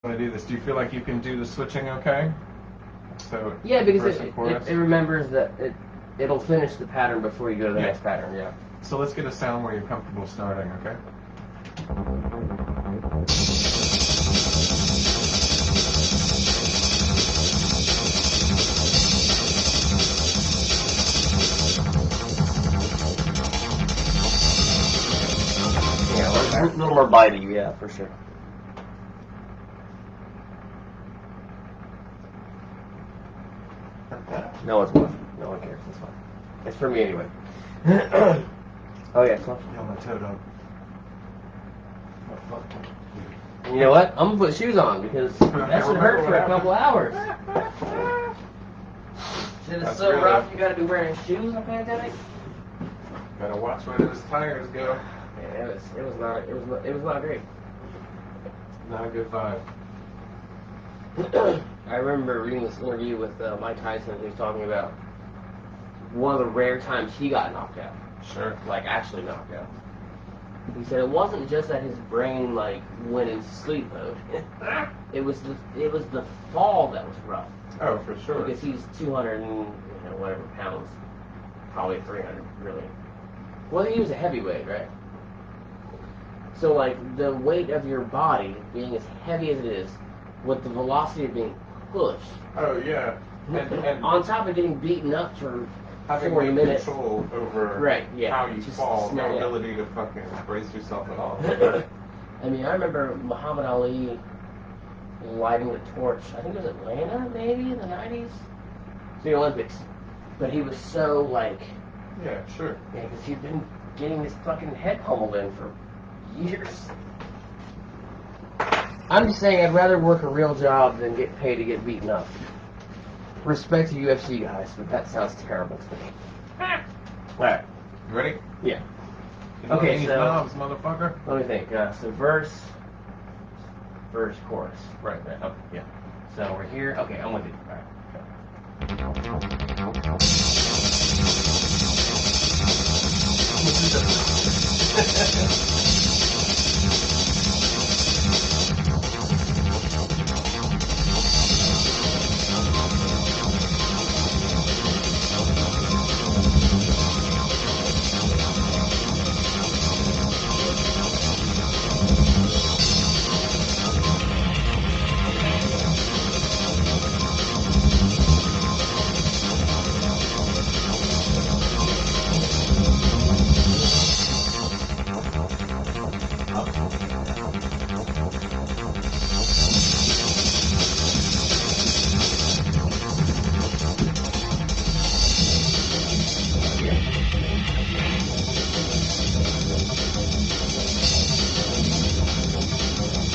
Want to do this? Do you feel like you can do the switching okay? So yeah, because it remembers that it'll finish the pattern before you go to the next pattern. Yeah. So let's get a sound where you're comfortable starting. Okay. Yeah, a little more bitey. Yeah, for sure. No one's watching. No one cares. It's fine. It's for me anyway. Oh yeah, so. Yo, my toe dog. You know what? I'm gonna put shoes on because that should hurt for a couple hours. Shit is so rough. You gotta be wearing shoes on pandemic. Gotta watch where those tires go. Yeah, it was not great. Not a good vibe. I remember reading this interview with Mike Tyson. He was talking about one of the rare times he got knocked out. Sure. Like actually knocked out. He said it wasn't just that his brain like went into sleep mode. it was the fall that was rough. Oh, for sure. Because he's 200 and whatever pounds, probably 300 really. Well, he was a heavyweight, right? So like the weight of your body being as heavy as it is, with the velocity of being pushed. Oh yeah. And on top of getting beaten up for having 40 minutes. Control over how you fall, no ability to fucking brace yourself at all. I mean, I remember Muhammad Ali lighting the torch. I think it was Atlanta, maybe in the 90s. The Olympics. But he was so like. Yeah, sure. Yeah, because he'd been getting his fucking head pummeled in for years. I'm just saying, I'd rather work a real job than get paid to get beaten up. Respect to UFC guys, but that sounds terrible to me. Alright. You ready? Yeah. Okay, so... knobs, motherfucker. Let me think. So verse, chorus. Right. Oh, yeah. So we're here. Okay, I'm with you. Alright.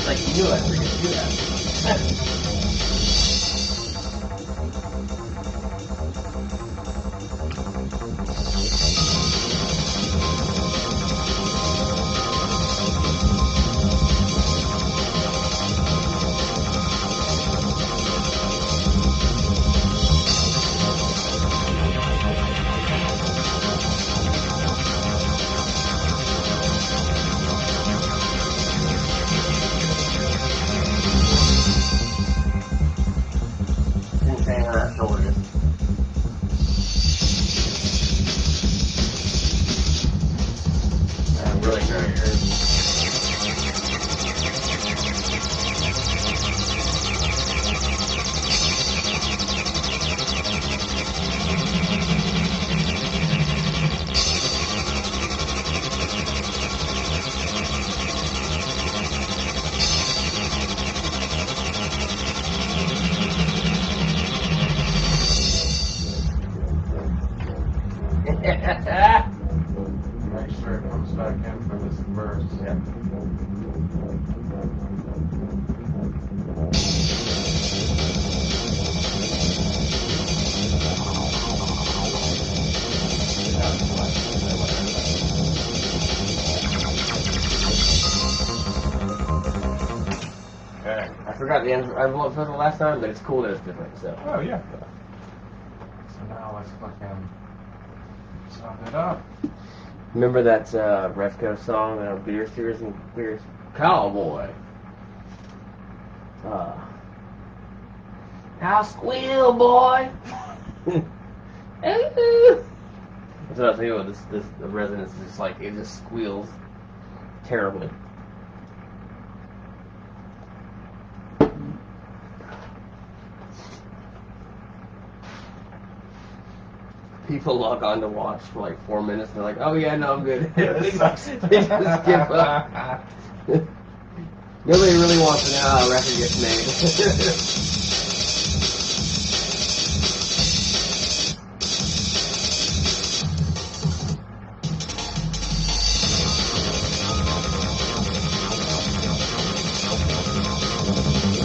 Like you knew I was going to do that. Make sure it comes back in for this verse. Yeah. Okay. I forgot the end of the last time, but it's cool that it's different. So. Oh yeah. So now let's fucking sum it up. Remember that Refco song, Beer Steers and Beers Cowboy? Now squeal, boy. That's what I was thinking about. The residence is just like, it just squeals terribly. People log on to watch for like 4 minutes and they're like, oh yeah, no, I'm good. They just give up. Nobody really wants to know how a record gets made.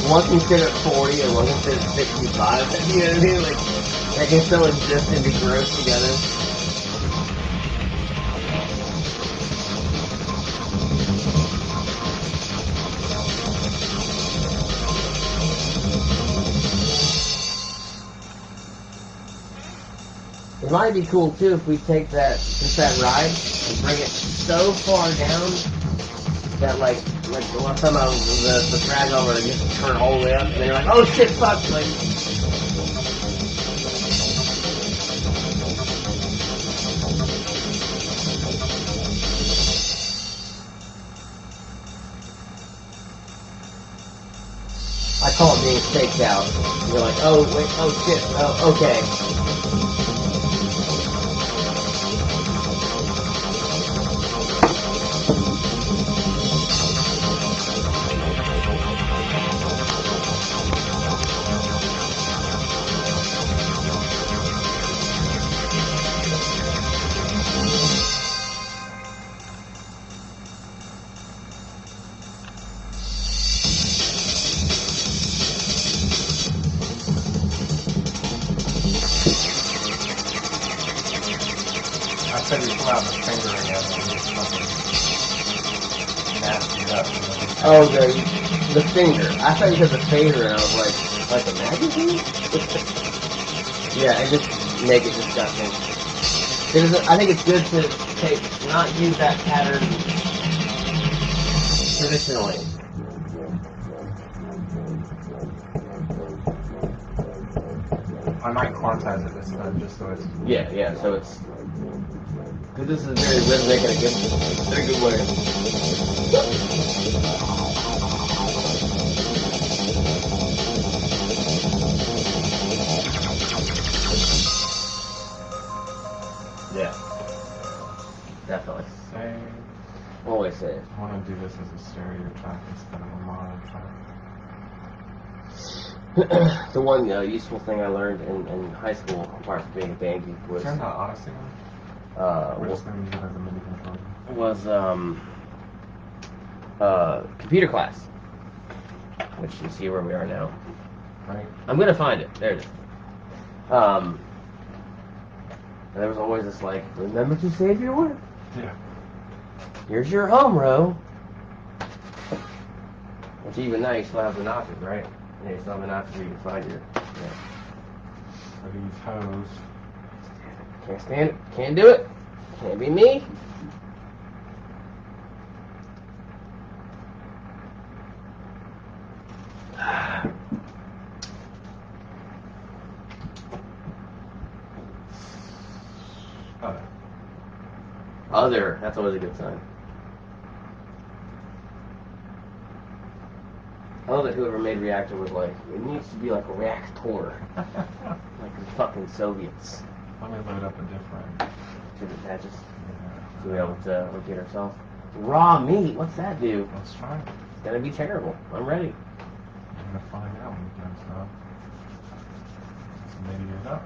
One can sit at 40 and one can sit at 65. You know what I mean? Like, they can still exist and be gross together. It might be cool too if we take that ride and bring it so far down that like the last time I was the drag over and just turn all the way up and then you're like, oh shit, fuck, like. I call it being faked out. You're like, oh wait, oh shit, oh okay. I said you pull out the finger again and it's fucking nasty up. Oh, the finger. I thought you said the phaser and I was like a magazine? Yeah, and just make it disgusting. I think it's good to not use that pattern traditionally. I might quantize it this time just so it's... Yeah, so it's... Because this is very rhythmic and a very good way. Yeah. Definitely. Save. Always save. I want to do this as a stereo track instead of a mono track. The one useful thing I learned in high school, apart from being a band geek, was... Turn that Odyssey on. We're just going to use it as a MIDI controller. Was computer class, which you see where we are now. Right. I'm gonna find it. There it is. And there was always this like, remember to save your work. Yeah. Here's your home row. Which even now you still have the notches, right? Yeah, you still have the notches where you can find your. Yeah. For these hoes. Can't stand it. Can't do it. Can't be me. Other. That's always a good sign. I love that whoever made Reactor was like, it needs to be like a reactor. Like the fucking Soviets. Let me load up a different. To the patches. Yeah. To be able to locate ourselves. Raw meat, what's that do? Let's try it. It's gonna be terrible. I'm ready. I'm gonna find out when it comes up. Let's MIDI it up.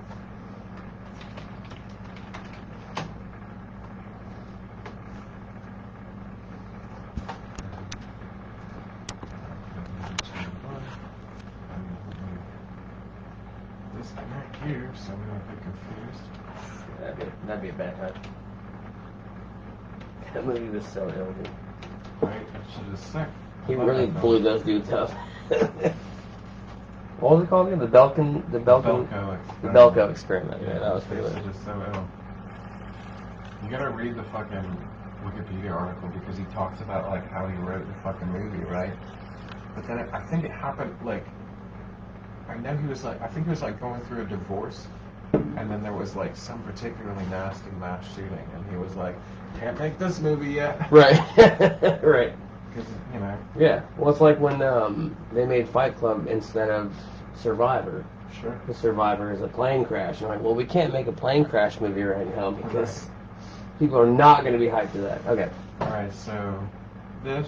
Disconnect here, so we don't get confused. That'd be a bad time. That movie was so ill, dude. Right? That shit is sick. He I love really that blew film. those dudes up. What was it called again? The Belko experiment. Yeah, that was pretty That lit. shit is so ill. You gotta read the fucking Wikipedia article because he talks about like how he wrote the fucking movie, right? But then I think it happened like, I know he was like, I think he was like going through a divorce, and then there was like some particularly nasty mass shooting, and he was like, can't make this movie yet. Right. Right. Because, you know. Yeah. Well, it's like when they made Fight Club instead of Survivor. Sure. The Survivor is a plane crash. And like, well, we can't make a plane crash movie right now because people are not going to be hyped to that. Okay. Alright, so this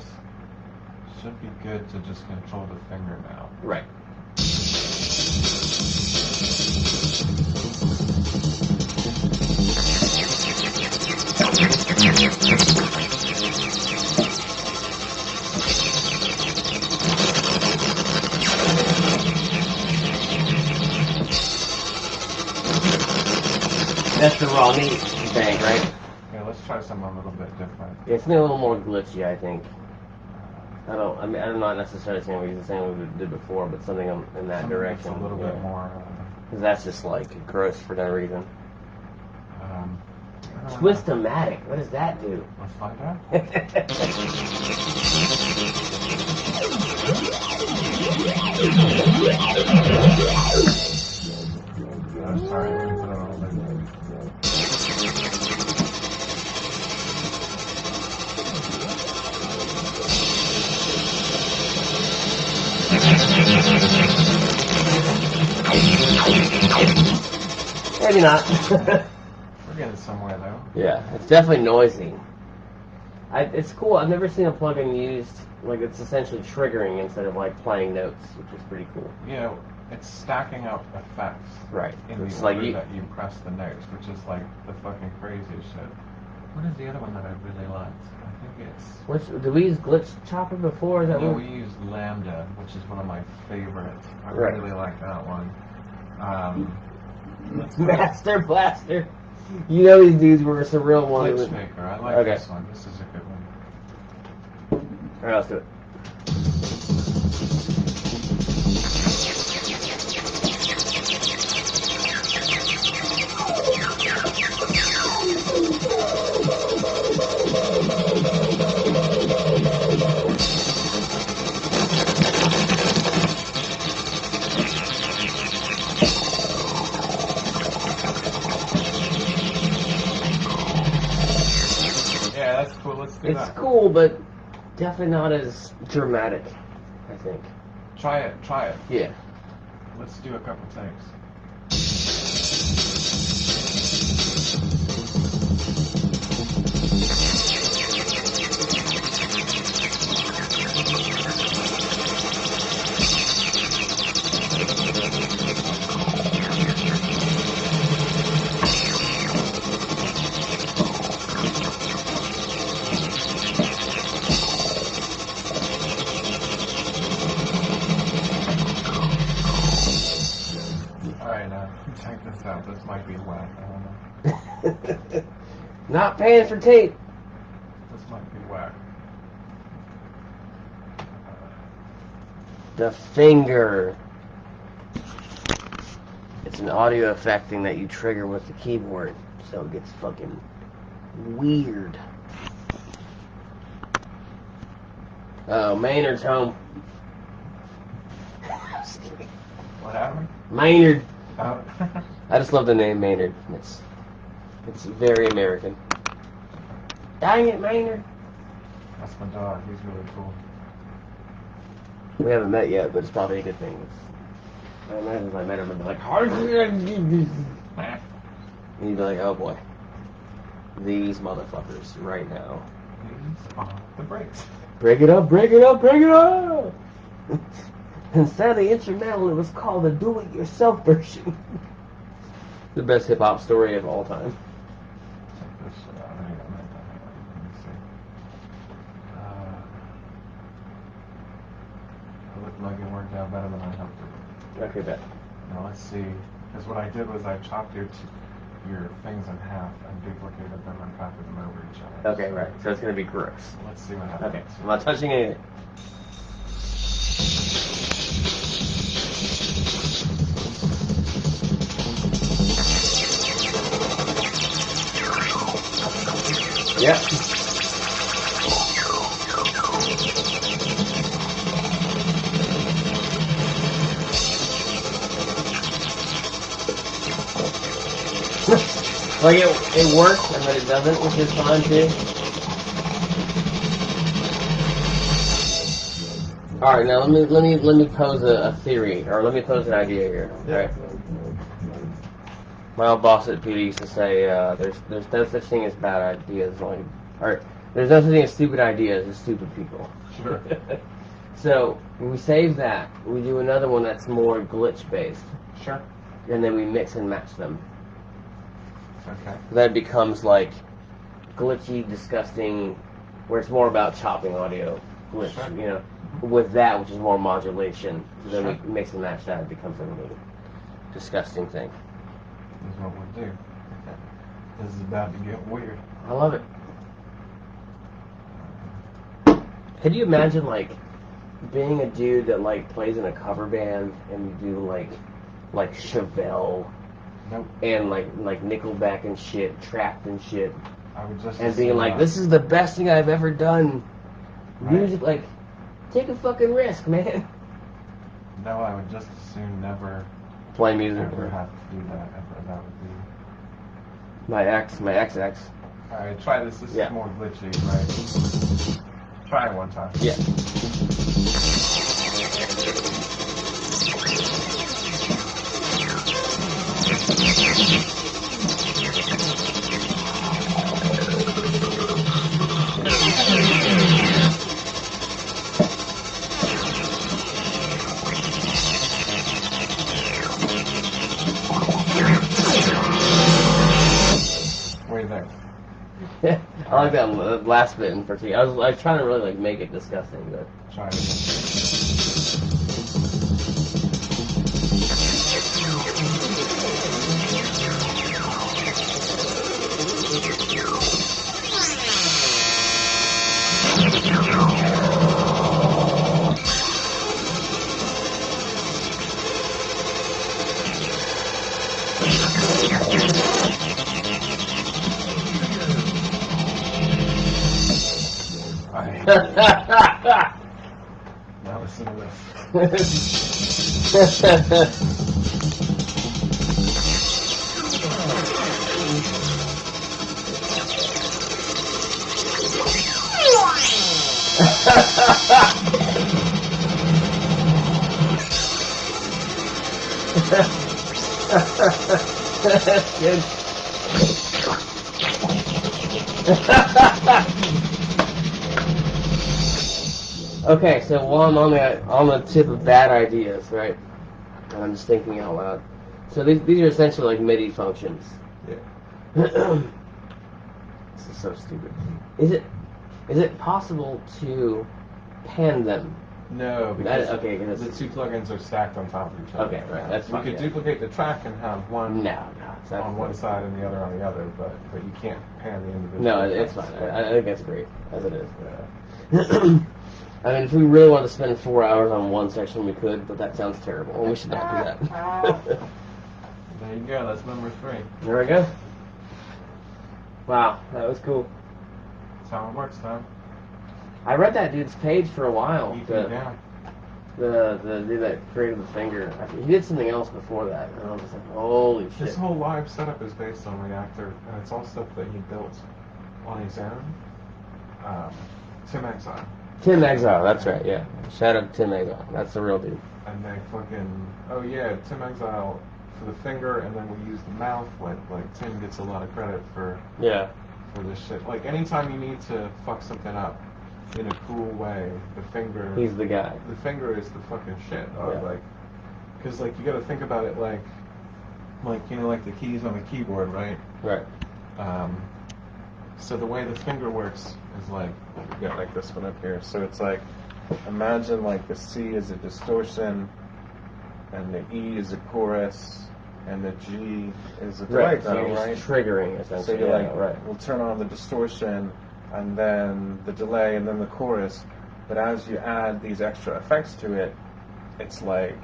should be good to just control the finger now. Right. That's the raw meat bank, right? Yeah, let's try something a little bit different. It's a little more glitchy, I think. I mean, I'm not necessarily saying we use the same we did before, but something in that direction. A little bit more. Because that's just like gross for no reason. I don't Twist-o-matic, what does that do? know. Let's find out. Sorry, let me put it on a little bit. Maybe not. We're getting somewhere though. Yeah, it's definitely noisy. It's cool. I've never seen a plugin used like it's essentially triggering instead of like playing notes, which is pretty cool. You know, it's stacking up effects. Right. In It's the like order that you press the notes, which is like the fucking craziest shit. What is the other one that I really liked? I think it's... Did we use Glitch Chopper before? Is that No, what? we used Lambda, which is one of my favorites. I Right. really like that one. Let's Master Blaster. You know these dudes were a surreal one. Glitch Maker. I like Okay. this one. This is a good one. Alright, let's do it. Yeah, that's cool. Let's do It's that. cool, but definitely not as dramatic, I think. Try it. Try it. Yeah. Let's do a couple takes. Alright, now, check this out. This might be whack. I don't know. Not paying for tape. This might be whack. The finger. It's an audio effect thing that you trigger with the keyboard, so it gets fucking weird. Oh, Maynard's home. What happened? Maynard. Oh. I just love the name Maynard. It's very American. Dang it, Maynard. That's my dog. He's really cool. We haven't met yet, but it's probably a good thing. I imagine if I met him, I'd be like, and he'd be like, oh boy. These motherfuckers right now. He's on the brakes. Break it up, break it up, break it up! Instead of the instrumental, it was called the do-it-yourself version. The best hip-hop story of all time. Check this shit out. Hang on. Let me see. It looked like it worked out better than I hoped it would. Okay, bet. Now let's see. Because what I did was I chopped your things in half and duplicated them and copied them over each other. Okay, right. So it's gonna be gross. Let's see what happens. Okay, I'm not touching anything. Yep. Like it works and then it doesn't, which is fine too. All right, now let me pose a theory, or let me pose an idea here. Yeah. Right. My old boss at PD used to say, "There's no such thing as bad ideas, or there's no such thing as stupid ideas, just stupid people." Sure. So we save that. We do another one that's more glitch based, Sure. and then we mix and match them. Okay. That becomes like glitchy, disgusting, where it's more about chopping audio glitch, Sure. you know. With that, which is more modulation, then Sure. we mix and match that. It becomes a really disgusting thing. This is what we'll do. This is about to get weird. I love it. Could you imagine like being a dude that like plays in a cover band and you do like Chevelle Nope. and like Nickelback and shit, Trapped and shit, I would just and being assume like, that. this is the best thing I've ever done. Right. Music, like, take a fucking risk, man. No, I would just assume never Play music. ever have to do that ever. That would be. My ex. Alright, try this. This Yeah. is more glitchy, right? Try it one time. Yeah. What do you think? I like that last bit in particular. I was trying to really like make it disgusting, but Try it again. Now listen to this. That's good. Okay, so while I'm on the tip of bad ideas, right? And I'm just thinking out loud. So these are essentially like MIDI functions. Yeah. This is so stupid. Is it possible to pan them? No, because Okay, the two plugins are stacked on top of each other. Okay, right, that's You fine, could yeah. duplicate the track and have one No, that's on one side and the other on the other, but you can't pan the individual. No, it's tracks. fine. I think that's great as it is. I mean, if we really wanted to spend 4 hours on one section, we could, but that sounds terrible. And we should not do that. There you go. That's number 3. There we go. Wow, that was cool. That's how it works, though. I read that dude's page for a while. EP down. The dude that created the finger. He did something else before that, and I was just like, holy shit. This whole live setup is based on Reactor, and it's all stuff that he built on his own. Tim Exile. Tim Exile, that's right, yeah. Shout out to Tim Exile. That's the real dude. And they fucking... Oh, yeah, Tim Exile for the finger, and then we use the mouth. Like Tim gets a lot of credit for this shit. Like, anytime you need to fuck something up in a cool way, the finger... He's the guy. The finger is the fucking shit. Yeah. Like, because, like, you gotta think about it like, you know, like the keys on the keyboard, right? Right. So the way the finger works is like, you got like this one up here. So it's like, imagine like the C is a distortion, and the E is a chorus, and the G is a delay Right, so pedal, you're right? just triggering, So essentially. you're like, right. we'll turn on the distortion, and then the delay, and then the chorus. But as you add these extra effects to it, it's like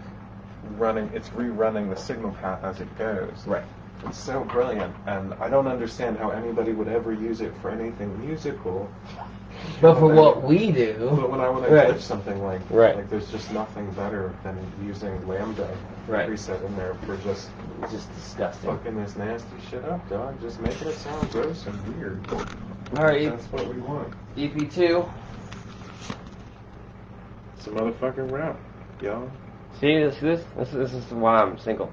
it's rerunning the signal path as it goes. Right. It's so brilliant, and I don't understand how anybody would ever use it for anything musical, But for what we do, But when I want to Right. glitch something like there's just nothing better than using Lambda preset in there for just it's just disgusting. fucking this nasty shit up, dog. Just making it sound gross and weird. All right, That's what we want. EP2. It's a motherfucking rap, y'all. See, this is why I'm single.